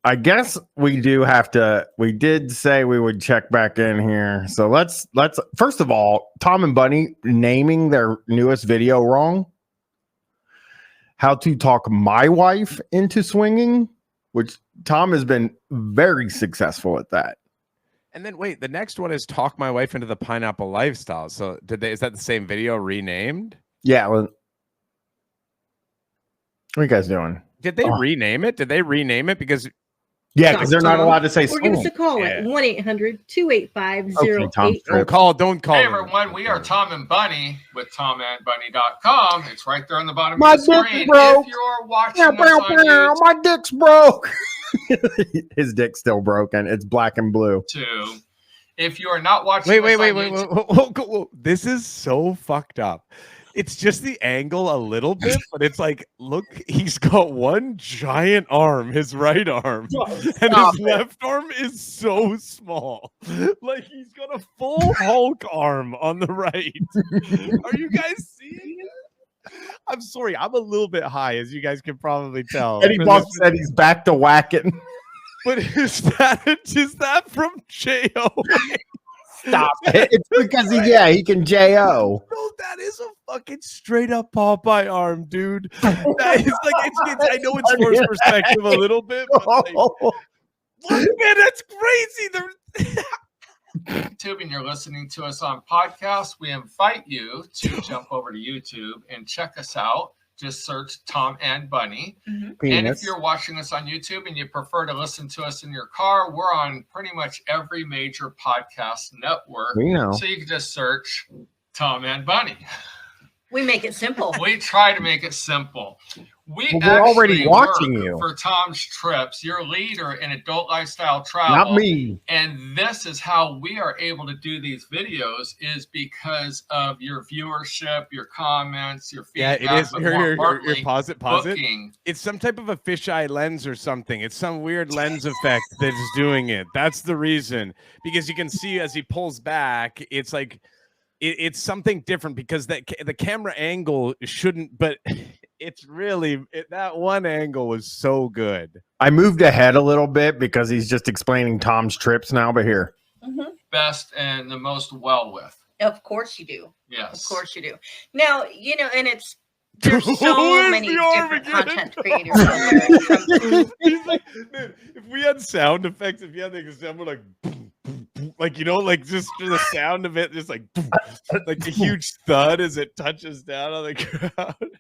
I guess we do have to. We did say we would check back in here. So let's first of all, Tom and Bunny naming their newest video wrong. How to talk my wife into swinging, which Tom has been very successful at that. And then wait, the next one is talk my wife into the pineapple lifestyle. So is that the same video renamed? Yeah. Well, what are you guys doing? Did they rename it? Did they rename it? Because because they're not allowed to say or give us a call at 1-800-285-08. Don't call. Hey everyone, we are Tom and Bunny with TomandBunny.com. It's right there on the bottom of the screen. If you're watching us on YouTube, my dick's broke. His dick's still broken. It's black and blue. If you are not watching, wait. This is so fucked up. It's just the angle a little bit, but it's like, look, he's got one giant arm, his right arm, and his left arm is so small. Like he's got a full Hulk arm on the right. Are you guys seeing it? I'm sorry, I'm a little bit high, as you guys can probably tell. Eddie Buck said he's back to whacking. But is that from J.O.? Stop it. It's because he can J.O. No, that is a fucking straight up Popeye arm, dude. That is like, I know it's forced perspective a little bit, but like, look, man, that's crazy. YouTube and you're listening to us on podcast, we invite you to jump over to YouTube and check us out. Just search Tom and Bunny. Mm-hmm. And if you're watching us on YouTube and you prefer to listen to us in your car, we're on pretty much every major podcast network. We know. So you can just search Tom and Bunny. We make it simple. We try to make it simple. We're already watching you for Tom's Trips, your leader in adult lifestyle travel. Not me. And this is how we are able to do these videos is because of your viewership, your comments, your feedback. Yeah, it is. Here, pause it. Booking. It's some type of a fisheye lens or something. It's some weird lens effect that is doing it. That's the reason. Because you can see as he pulls back, it's like it's something different because the camera angle shouldn't, but it's really that one angle was so good. I moved ahead a little bit because he's just explaining Tom's Trips now, but here. Mm-hmm. Best and the most well with. Of course you do. Yes. Of course you do. Now, and there's so many different content creators out there. He's like, man, if we had sound effects, if you had the example like just the sound of it, just like a huge thud as it touches down on the ground.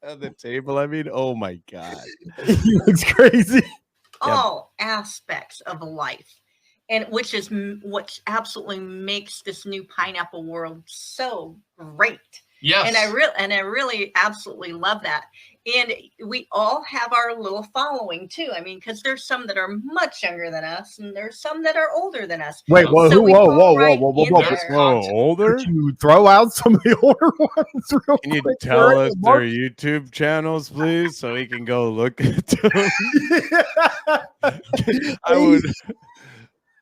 On the table, I mean, oh my god, he looks crazy. All aspects of life, and which is what absolutely makes this new pineapple world so great. Yes, and I really absolutely love that. And we all have our little following too. I mean, because there's some that are much younger than us, and there's some that are older than us. Wait, whoa, so whoa! Older? Could you throw out some of the older ones? Can you tell us their YouTube channels, please, so we can go look at them?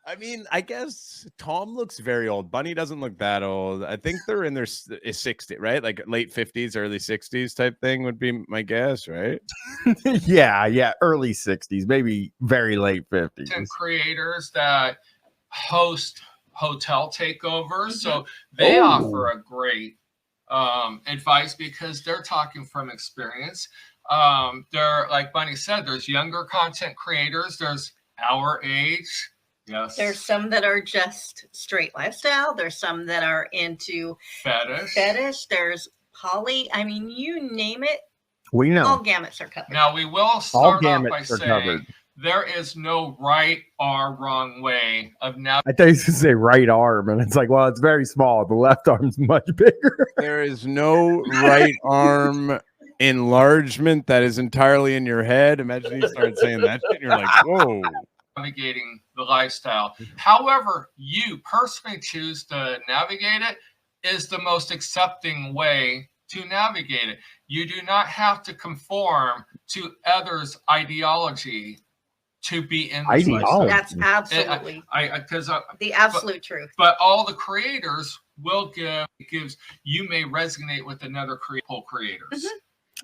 I mean, I guess Tom looks very old. Bunny doesn't look that old. I think they're in their 60s, right? Like late 50s, early 60s type thing would be my guess, right? yeah, early 60s, maybe very late 50s. And creators that host hotel takeovers, so they offer a great advice because they're talking from experience. They're like Bunny said, there's younger content creators. There's our age. Yes. There's some that are just straight lifestyle. There's some that are into fetish. There's poly. I mean, you name it. We know. All gamuts are covered. Now, we will start off by saying there is no right or wrong way of now. I thought you should say right arm, and it's like, well, it's very small. The left arm's much bigger. There is no right arm enlargement that is entirely in your head. Imagine you start saying that shit, and you're like, whoa. Navigating the lifestyle. However you personally choose to navigate it is the most accepting way to navigate it. You do not have to conform to others' ideology to be in this lifestyle. That's absolutely the absolute truth. But all the creators will you may resonate with another creators. Mm-hmm.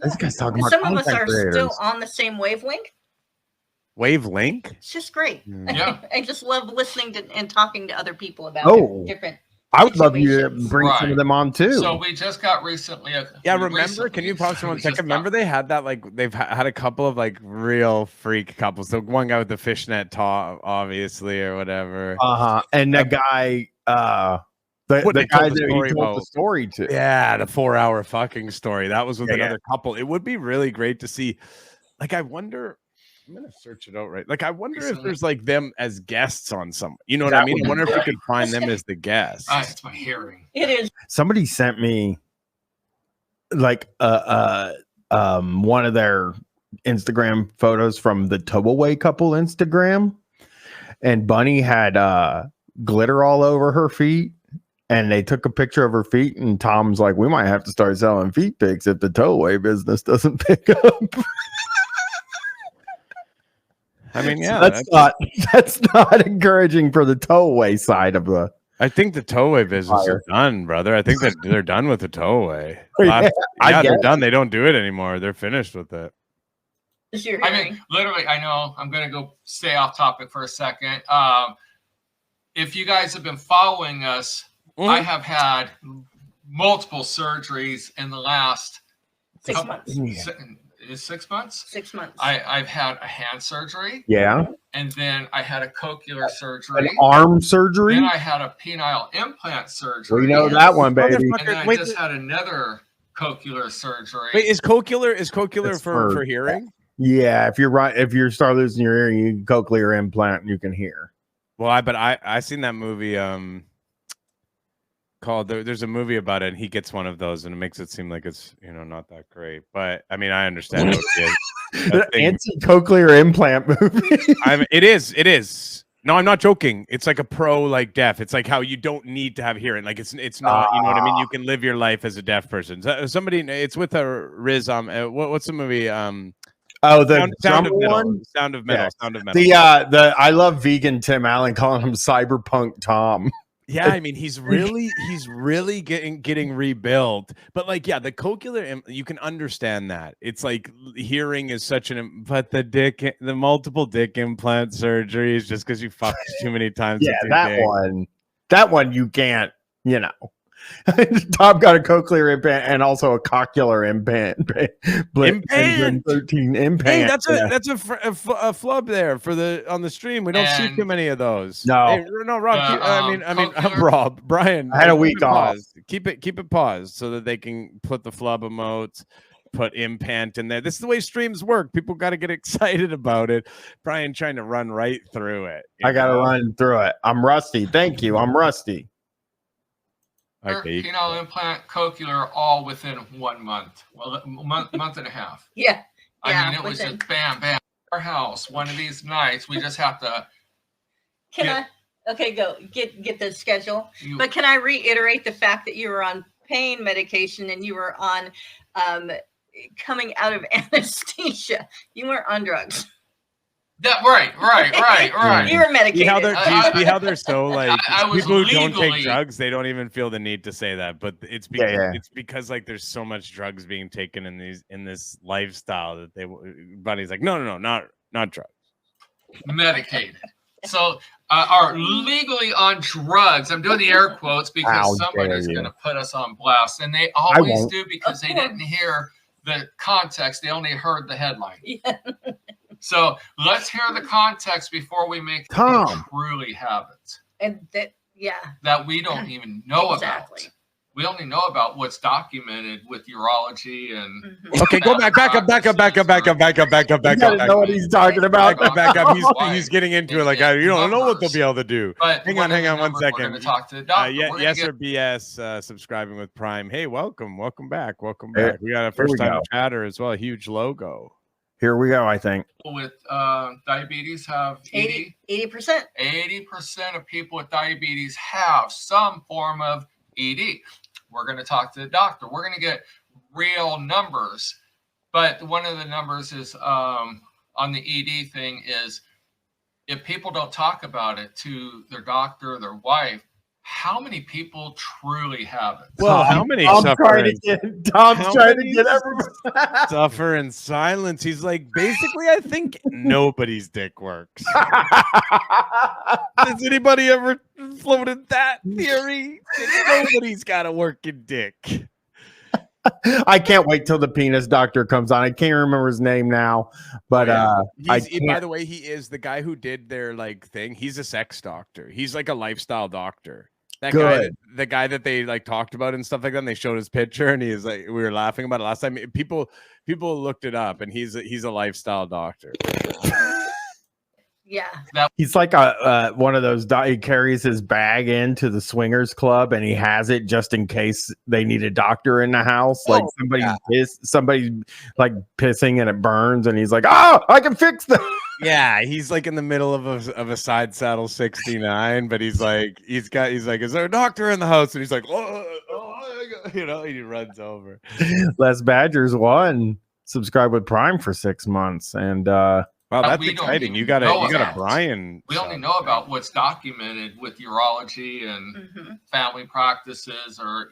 This guy's talking about some of us are still on the same wavelength. Wavelink. It's just great. Yeah. I just love listening to and talking to other people about different. I would love you to situations. bring some of them on too. So we just got recently. Remember? Can you pause for 1 second? Remember they had that like they've had a couple of like real freak couples. So one guy with the fishnet top, obviously, or whatever. And the guy, the guy that he told the story to. Yeah, the 4-hour fucking story. That was with another couple. It would be really great to see. Like, I wonder. I'm gonna search it out right. Like, I wonder if there's like them as guests on some. You know what I mean? I wonder if we could find them as the guests. It's my hearing. It is. Somebody sent me like one of their Instagram photos from the Tobaway couple Instagram, and Bunny had glitter all over her feet, and they took a picture of her feet, and Tom's like, we might have to start selling feet pics if the Tobaway business doesn't pick up. I mean, yeah, that's not encouraging for the towaway side of the. I think the towaway business is done, brother. I think that they're done with the towaway. They're done. They don't do it anymore. They're finished with it. I mean, literally, I know I'm going to go stay off topic for a second. If you guys have been following us, I have had multiple surgeries in the last 6 months. Is 6 months? 6 months. I've had a hand surgery. Yeah. And then I had a cochlear surgery. An arm surgery. Then I had a penile implant surgery. We know that one, baby. And then I just had another cochlear surgery. Wait, is cochlear for hearing? Yeah, if you start losing your hearing, you can cochlear implant and you can hear. Well, I seen that movie called there's a movie about it, and he gets one of those, and it makes it seem like it's not that great. But I mean, I understand the anti-cochlear implant movie. It is. No, I'm not joking. It's like a pro like deaf. It's like how you don't need to have hearing. Like it's not. You know what I mean? You can live your life as a deaf person. Somebody. It's with a Riz. What's the movie? The Sound of Metal. One? Sound of Metal. Yeah. Sound of Metal. The I love vegan Tim Allen calling him Cyberpunk Tom. Yeah, I mean he's really getting rebuilt. But like, yeah, the cochlear, you can understand that. It's like hearing is such but the multiple dick implant surgeries just because you fucked too many times. Yeah, that one you can't. Tom got a cochlear implant and also a cochlear implant. 13 implant. Hey, that's a flub there on the stream. We don't see too many of those. No, hey, no, Rob. Rob, Bryan. I had a week off. Keep it paused so that they can put the flub emotes. Put implant in there. This is the way streams work. People got to get excited about it. Bryan trying to run right through it. I got to run through it. I'm rusty. Thank you. I'm rusty. Okay. Penile implant, cochlear, all within 1 month. Well, month and a half. Yeah. I mean, it was just bam, bam. Our house. One of these nights, we just have to. Go get the schedule. But can I reiterate the fact that you were on pain medication and you were on coming out of anesthesia? You weren't on drugs. Right. You were medicated. See how they're so like people who don't take drugs, they don't even feel the need to say that. But it's because like there's so much drugs being taken in this lifestyle that Bunny's like, no, not drugs. Medicated. So are legally on drugs. I'm doing the air quotes because somebody's going to put us on blast, and they always do because they didn't hear the context. They only heard the headline. Yeah. So let's hear the context before we make Tom truly have it. And that we don't even know about. We only know about what's documented with urology and. Okay, go back up. Know what he's talking about. Back up. He's getting into it like you don't know what they'll be able to do. But hang on 1 second. We're going to talk to the doctor. Yes or BS. Subscribing with Prime. Hey, welcome back. We got a first time chatter as well. A huge logo. Here we go, I think. With diabetes have 80%. 80% of people with diabetes have some form of ED. We're going to talk to the doctor. We're going to get real numbers. But one of the numbers is on the ED thing is if people don't talk about it to their doctor, their wife, how many people truly have it? Well, how many Tom's suffer trying to in, get Tom's how trying to many get everybody. suffer in silence? He's like, basically, I think nobody's dick works. Has anybody ever floated that theory? Nobody's got a working dick. I can't wait till the penis doctor comes on. I can't remember his name now, but by can't. the way, he is the guy who did their like thing. He's a sex doctor. He's like a lifestyle doctor. That guy, the guy that they like talked about and stuff like that. And they showed his picture, and he was like, we were laughing about it last time. People looked it up, and he's a lifestyle doctor. Yeah. He's like a one of those. He carries his bag into the swingers club, and he has it just in case they need a doctor in the house. Like somebody like pissing and it burns, and he's like, "Oh, I can fix that." Yeah, he's like in the middle of a side saddle 69, but he's like, is there a doctor in the house? And he's like, you know, he runs over. Les Badgers won. Subscribe with Prime for 6 months, and wow, that's exciting. You got a Bryan. We only know about what's documented with urology and family practices or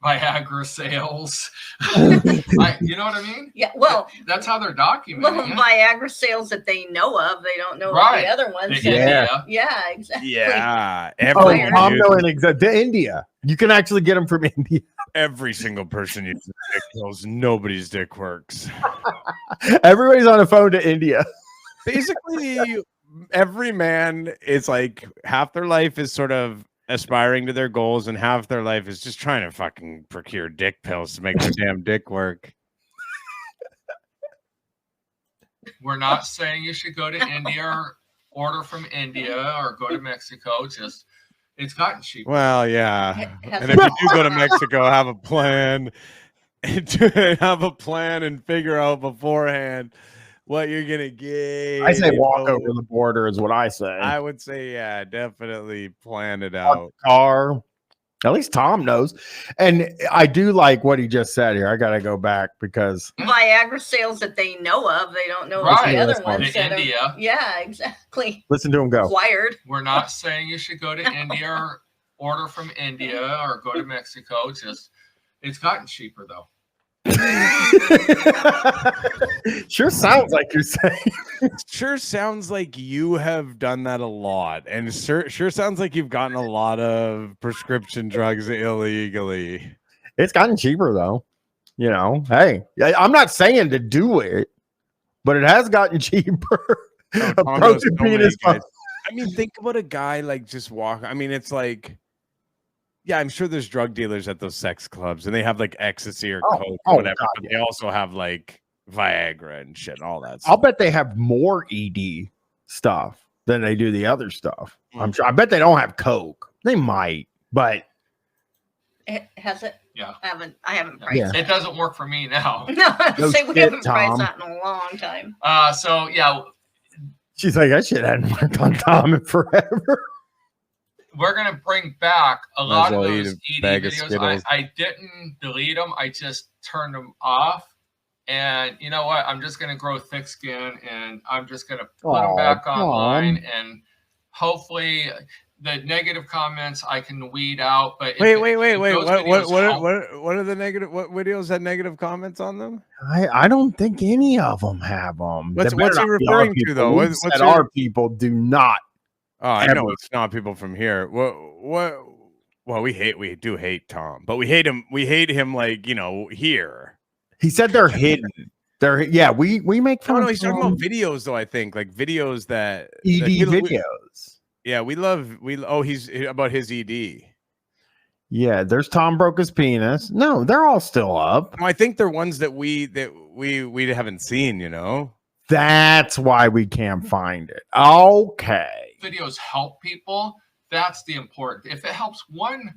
Viagra sales. You know what I mean? Yeah. Well, that's how they're documenting. Well, Viagra sales that they know of, they don't know of the other ones. Yeah. Yeah, exactly. Yeah. I'm knowing exactly. India. You can actually get them from India. Every single person uses dick pills. Nobody's dick works. Everybody's on a phone to India. Basically, every man is like half their life is sort of aspiring to their goals, and half their life is just trying to fucking procure dick pills to make their damn dick work. We're not saying you should go to India or order from India or go to Mexico. Just it's gotten cheaper. Well, yeah. And if you do go to Mexico, have a plan. Have a plan and figure out beforehand what you're gonna get. I say walk over the border is what I say. I would say, yeah, definitely plan it out. Car. At least Tom knows. And I do like what he just said here. I gotta go back because Viagra sales that they know of, they don't know of the other ones. India. Yeah, exactly. Listen to him go. Wired. We're not saying you should go to India or order from India or go to Mexico. Just it's gotten cheaper though. Sure sounds like you're saying. Sure sounds like you have done that a lot, and sure sounds like you've gotten a lot of prescription drugs illegally. It's gotten cheaper though. You know, hey, I'm not saying to do it, but it has gotten cheaper. I mean, think about a guy like just walk. I mean, it's like. Yeah, I'm sure there's drug dealers at those sex clubs, and they have like ecstasy or coke or whatever. God, but they also have like Viagra and shit, and all that stuff. I'll bet they have more ED stuff than they do the other stuff. I'm sure. I bet they don't have coke. They might, but has it? Yeah, I haven't priced it. It doesn't work for me now. No, I'm saying we haven't priced that in a long time. So yeah, she's like, that shit hadn't worked on Tom in forever. We're going to bring back a lot of those ED videos. I didn't delete them. I just turned them off. And you know what? I'm just going to grow thick skin, and I'm just going to put them back online. And hopefully the negative comments I can weed out. But wait. What are the negative? What videos had negative comments on them? I don't think any of them have them. What's he referring to, though? What's our people do not. Oh, I know it's not people from here. Well, we do hate Tom, but we hate him. We hate him like, you know, here. He said they're hidden. We make fun. No, he's talking about videos though. I think like videos that ED videos. He's about his ED. Yeah, there's Tom broke his penis. No, they're all still up. No, I think they're ones that we haven't seen, you know. That's why we can't find it. Okay. Videos help people. That's the important. If it helps one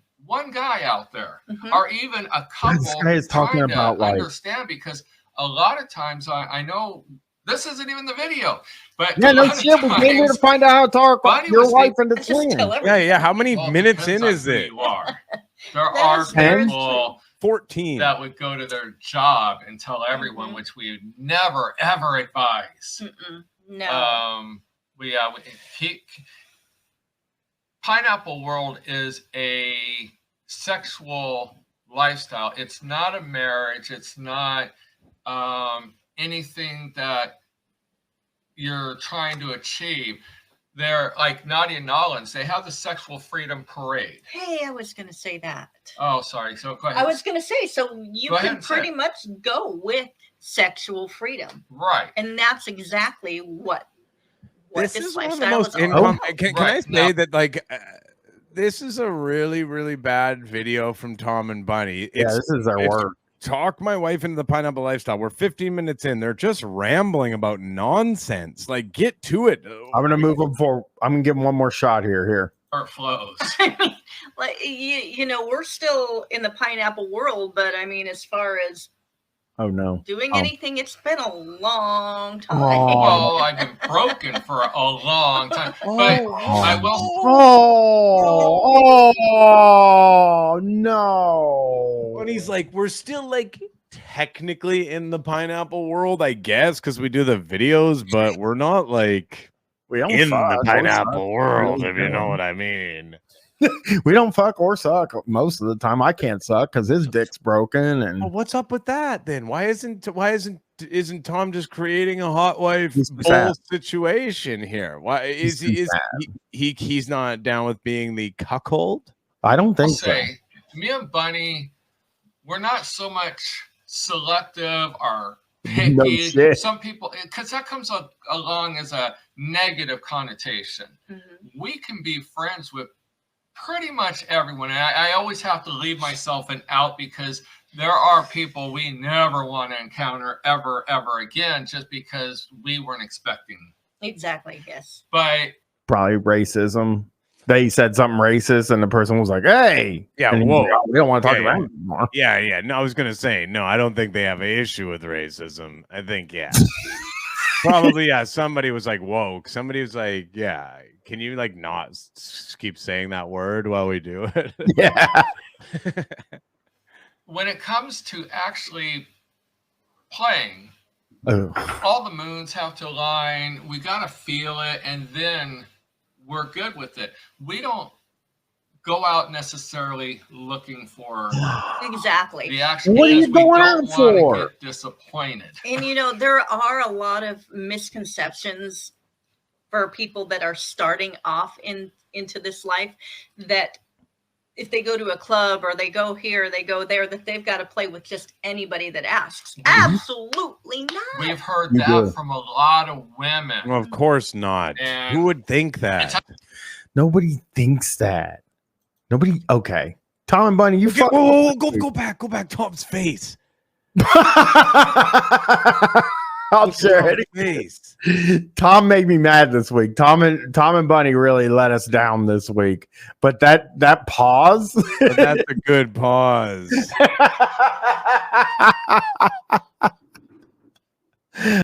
guy out there, or even a couple, this guy is talking about like understand, because a lot of times I know this isn't even the video, but yeah, no shit. We came here to find out how to talk your wife and the twin. Yeah. How many minutes in is it? There are people 14 that would go to their job and tell everyone, which we would never ever advise. No. Pineapple World is a sexual lifestyle. It's not a marriage. It's not anything that you're trying to achieve. They're like Nadia Nollins. They have the Sexual Freedom Parade. Hey, I was going to say that. Oh, sorry. So go ahead. I was going to say, so you Go ahead can and say pretty it. much go with sexual freedom. Right. And that's exactly what This this is one of the lifestyle most is all income. about. Can I Right, say now- that like this is a really really bad video from Tom and Bunny. Yeah, It's this is their work. talk my wife into the pineapple lifestyle. We're 15 minutes in. They're just rambling about nonsense. Like, get to it. I'm gonna move them forward. I'm gonna give them one more shot here. Here. Or it flows. I mean, like you know, we're still in the pineapple world, but I mean, as far as Oh no. doing Oh. anything, it's been a long time. Oh. Well, I've been broken for a long time. But I will. Oh no. And he's like, we're still like technically in the pineapple world, I guess, because we do the videos, but we're not like We don't in fuck the or pineapple world, Really if you know don't. what I mean. suck. We don't fuck or suck most of the time. I can't suck because his dick's broken and Well, what's up with that then? Why isn't Tom just creating a hot wife He's bull sad. situation here? Why is He's he too is he's not down with being the cuckold? I don't I'll think so. say, me and Bunny, we're not so much selective or picky. No shit. Some people, because that comes along as a negative connotation. Mhm. We can be friends with pretty much everyone. And I always have to leave myself an out because there are people we never want to encounter ever again just because we weren't expecting. Exactly. Yes. But Probably racism. They said something racist, and the person was like, "Hey, Yeah, and he's whoa. like, "Oh, we don't want to talk Yeah, about yeah. it anymore." Yeah. No, I was gonna say no. I don't think they have an issue with racism. I think probably somebody was like woke. Somebody was like, yeah. Can you like not keep saying that word while we do it? Yeah. when it comes to actually playing, Ugh. all the moons have to align. We got to feel it, and then we're good with it. We don't go out necessarily looking for Exactly. the action. What are you because we going don't out wanna for? Get disappointed. And you know, there are a lot of misconceptions for people that are starting off into this life, that if they go to a club or they go here, they go there, that they've got to play with just anybody that asks. Absolutely not. We've heard You that do. from a lot of women. Well, of course not. And- Who would think that? Nobody thinks that. Nobody. Okay. Tom and Bunny, you Okay, fuck. whoa, go back. Tom's face. I'll share Tom's it. face. Tom made me mad this week. Tom and Bunny really let us down this week. But that pause. But that's a good pause.